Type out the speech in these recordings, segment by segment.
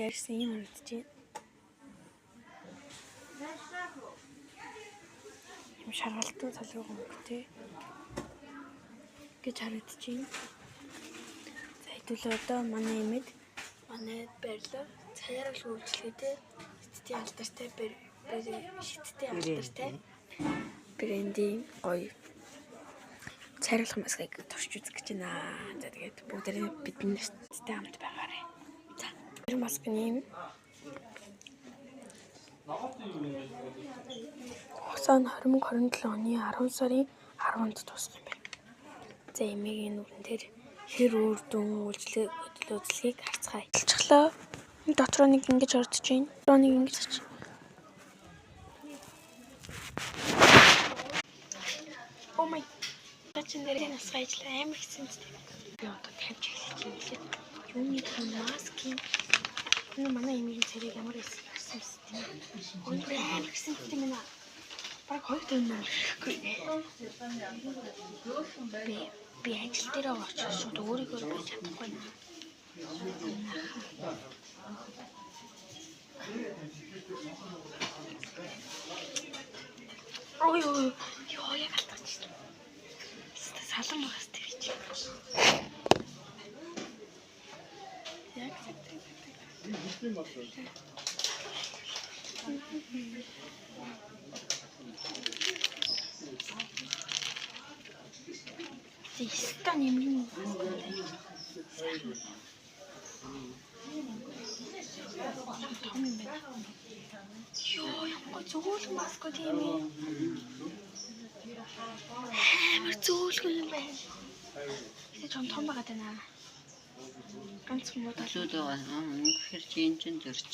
ярьсан юм харагдаж байна. Юм шаргалтын салруу өнгөтэй гэж харагдаж байна. За хэдүүлээ одоо манай эмэд манай байрлал цаарал хөгжлөдөө шидтэй алдартай шидтэй алдартай брендийн гоё цайруулах маскыг турш үзэх гэж байна. За тэгээд бүгдээрээ бидний шидтэй хамт байгаарай. За тэр маскны юм хугацаа нь 2027 оны 10 сарын 10-нд дуусах юм байна. За эмээгийн нүрэн дээр хэр үр дүн үйлчлэгийг харцгаая. Илчглаа. Дотроо нэг ингэж ордож байна. Дотроо нэг ингэж очив. Oh my. Чин дээр насгай ажиллаа амар хэцүү. Би одоо тавьж эхэлж байна. Юуны маск юм. Энэ манай эмээгийн царийг ямар хийсэн юм. Ой амар хэцүү юм байна. Баг хоёр тань юм. Би ажил дээр очиж шууд өөрийгөө байж чадахгүй наа. Ой ёо яг алдчихсан. Салан багс тэгж. Яг Стан юм. Ёо ямар зөөл маск тийм ээ. Амар зөөлгүй юм байна. Би том байгаад байна. Ганц муу талууд байгаа. Үнэхээр жинжин дөрч.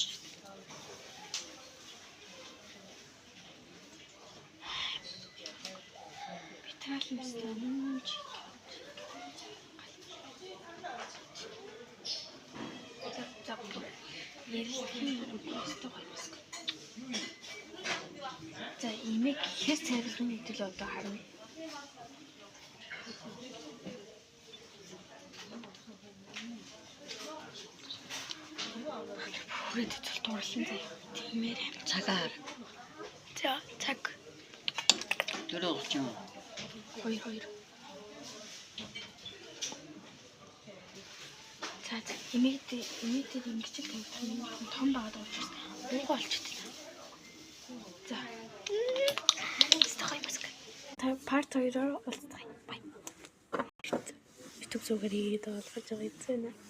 Битралмстан За имийг хэр цайруулсан хэдэл одоо харна. Бүрээд цэл дурлан заяа. Тиймээр цагаар. За цаг. 4:30 юм. 2. За имийг ингэж л тавьсан том байгаад байгаа учраас уугаа олчихдаг. За. Part 2-оор уулзъя. Bye. YouTube зүгээр хийгээд олгож байгаа юм.